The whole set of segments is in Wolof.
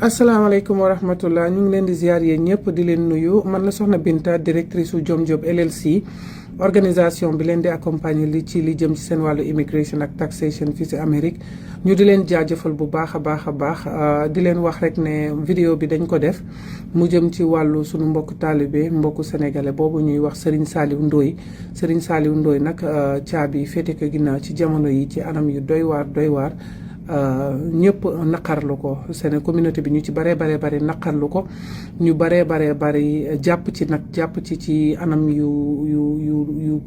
asalaamaaleykum wa rahmatullah ñu ngi leen di ziar yéen ñëpp di leen nuyu man la soxna Binta directrice su Jom Job LLC organisation bi leen di accompagner li jëm ci seen wàllu immigration ak taxation fii ci Amérique ñu di leen jaajëfal bu baax a baax di leen wax rek ne vidéo bi dañ ko def mu jëm ci wàllu sunu mbokku taalibe mbokku sénégalais boobu ñuy wax Serigne Saliou Ndoye Serigne Saliou Ndoye nag caabi féete ko ginnaaw ci jamono yi ci anam yu doy waar ñëpp naqarlu ko seen communauté bi ñu ci bare naqarlu ko ñu bare jàpp ci anam yu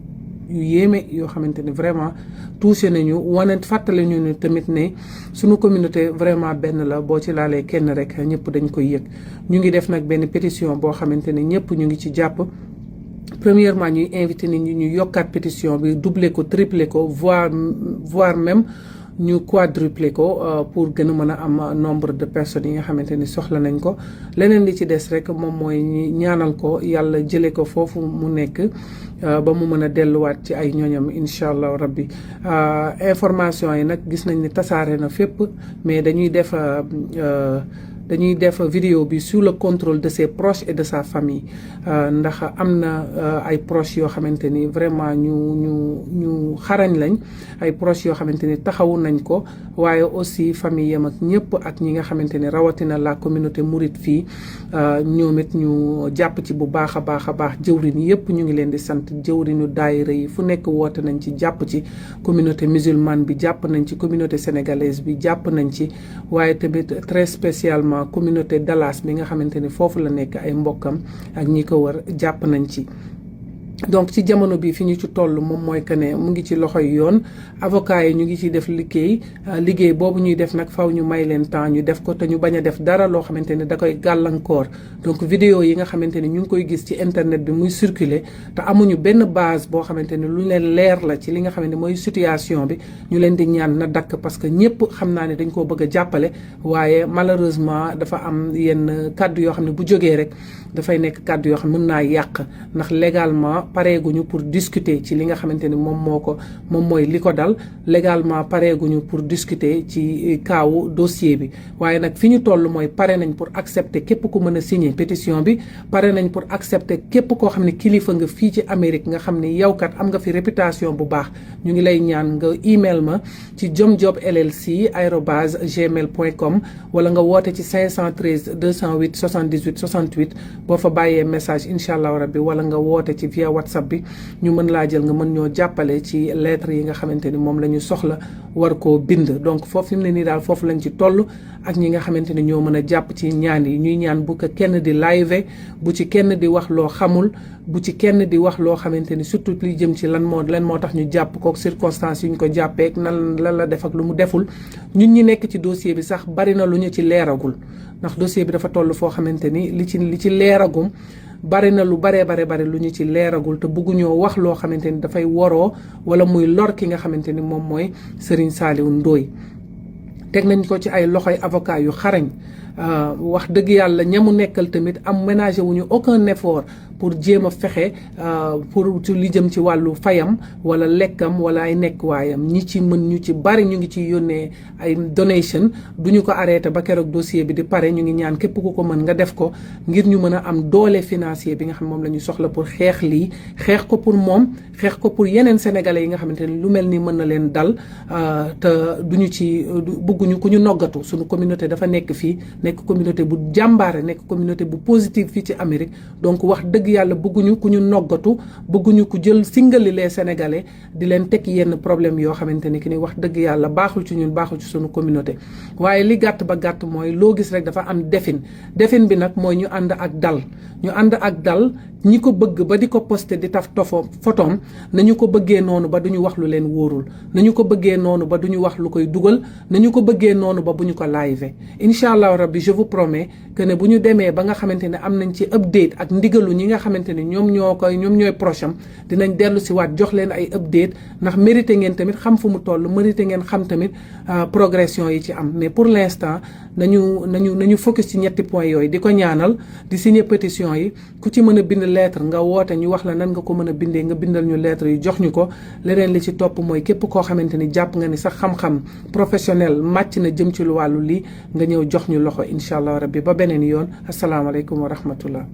yéeme yoo xamante ne vraiment touché nañu fàttali ñu ne tamit ne suñu communauté vraiment benn la boo ci laalee kenn rek ñëpp dañ koy yëg ñu ngi def nag benn pétition boo xamante ne ñëpp ñu ngi ci jàpp. Premièrement ñuy invité nit ñi ñu yokkaat pétition bi doubler ko tripler ko voire même ñu quadruplé ko pour gën a mën a am nombre de personnes yi nga xamante ni soxla nañ ko leneen li ci des rek moom mooy ñaanal ko yàlla jëlee ko foofu mu nekk ba mu mën a delluwaat ci ay ñooñam incha allah rabbi information yi nag gis nañ ni tasaare na fépp mais dañuy def vidéo bi sous le contrôle de ses proches et de sa famille ndax am na ay proches yoo xamante ni vraiment ñu xarañ lañ ay proches yoo xamante ni taxawu nañ ko waaye aussi famille yam ak ñëpp ak ñi nga xamante ni rawatina la communauté mouride fii ñoom it ñu jàpp ci bu baax a baax jëwrin yëpp ñu ngi leen di sant jëwrinu daayira yi fu nekk woote nañ ci jàpp ci communauté musulmane bi jàpp nañ ci communauté sénégalaise bi jàpp nañ ci waaye tamit très spécialement communauté Dallas bi nga xamante ni foofu la nekk ay mbokkam ak ñi ko wër jàpp nañ ci donc ci jamono bi fi ñu ci toll moom mooy que ne mu ngi ci loxoy yoon avocat yi ñu ngi ciy def liggéey boobu ñuy def nag faw ñu may leen temps ñu def ko te ñu bañ a def dara loo xamante ne da koy gàllankoor donc vidéo yi nga xamante ne ñu ngi koy gis ci internet bi muy circuler te amuñu benn base boo xamante ne lu leen leer la ci li nga xamante ne mooy situation bi ñu leen di ñaan na dakk parce que ñëpp xam naa ne dañ koo bëgg a jàppale waaye malheureusement dafa am yenn kàddu yoo xam ne bu jógee rek dafay nekk kàddu yoo xam ne mën naa yàq ndax légalement pareeguñu pour discuter ci li nga xamante ni moom mooy li ko dal légalement pareeguñu pour discuter ci kaawu dossier bi waaye nag fi ñu toll mooy pare nañ pour accepter képp ku mën a signer pétition bi pare nañ pour accepter képp koo xam ne kilifa nga fii ci Amérique nga xam ne yow kat am nga fi réputation bu baax ñu ngi lay ñaan nga email ma ci jomjoblllc@gmail.com wala nga woote ci 513 208 78 68 boo fa bàyyee message incha allah rabbi wala nga woote ci via WhatsApp bi ñu mën laa jël nga mën ñoo jàppale ci lettres yi nga xamante ni moom la ñu soxla war koo bind donc foofu mu ne nii daal foofu lañ ci toll ak ñi nga xamante ni ñoo mën a jàpp ci ñaan yi ñuy ñaan bu ko kenn di live bu ci kenn di wax loo xamul bu ci kenn di wax loo xamante ni surtout li jëm ci lan moo tax ñu jàpp kook circonstances yu ñu ko jàppeek lan la def ak lu mu deful ñun ñi nekk ci dossier bi sax bari na lu ñu ci leeragul ndax dossier bi dafa toll foo xamante ni li ci leeragum bari na lu bare lu ñu ci leeragul te bëgguñoo wax loo xamante ni dafay woroo wala muy lor ki nga xamante ni moom mooy Serigne Saliou Ndoye teg nañ ko ci ay loxoy avocat yu xarañ wax dëgg yàlla ñamu nekkal tamit am ménagé wuñu aucun effort pour jéem a fexe pour li jëm ci wàllu fayam wala lekkam wala ay nekkwaayam ñi ci mën ñu ci bari ñu ngi ci yónnee ay donation duñu ko arrêté ba keroog dossier bi di pare ñu ngi ñaan képp ku ko mën nga def ko ngir ñu mën a am doole financier bi nga xam moom la ñu soxla pour xeex lii xeex ko pour moom xeex ko pour yeneen sénégalais yi nga xamante ne lu mel ni mën na leen dal te duñu ci bëgguñu ku ñu noggatu suñu communauté dafa nekk fii nekk communauté bu jàmbaare nekk communauté bu positive fii ci Amérique donc wax dëgg yàlla bëgguñu ku ñu noggatu bëgguñu ku jël singali les sénégalais di leen teg yenn problème yoo xamante ni ki ni wax dëgg yàlla baaxul ci ñun baaxul ci suñu communauté waaye li gàtt ba gàtt mooy loo gis rek dafa am defin bi nag mooy ñu ànd ak dal ñi ko bëgg ba di ko posté di taf photom nañu ko bëggee noonu ba duñu wax lu leen wóorul nañu ko bëggee noonu ba duñu wax lu koy dugal nañu ko bëggee noonu ba bu ñu ko live incha allah rabbi je vous promets que ne bu ñu demee ba nga xamante ne am nañ ci update ak ndigalu ñi nga xamante ne ñoom ñooy proche am dinañ dellu si waat jox leen ay update ndax mérité ngeen tamit xam fu mu toll mérité ngeen xam tamit progression yi ci am mais pour l'instant nañu focus ci ñetti points yooyu di ko ñaanal di signer pétition yi ku ci mën a bind lettre nga woote ñu wax la nan nga ko mën a bindee nga bindal ñu lettre yi jox ñu ko. leneen li ci topp mooy képp koo xamante ni jàpp nga ni sax xam-xam professionnel màcc na jëm ci lu wàllu lii nga ñëw jox ñu loxo incha allah rabbi ba beneen yoon asalaamaaleykum wa rahmatullah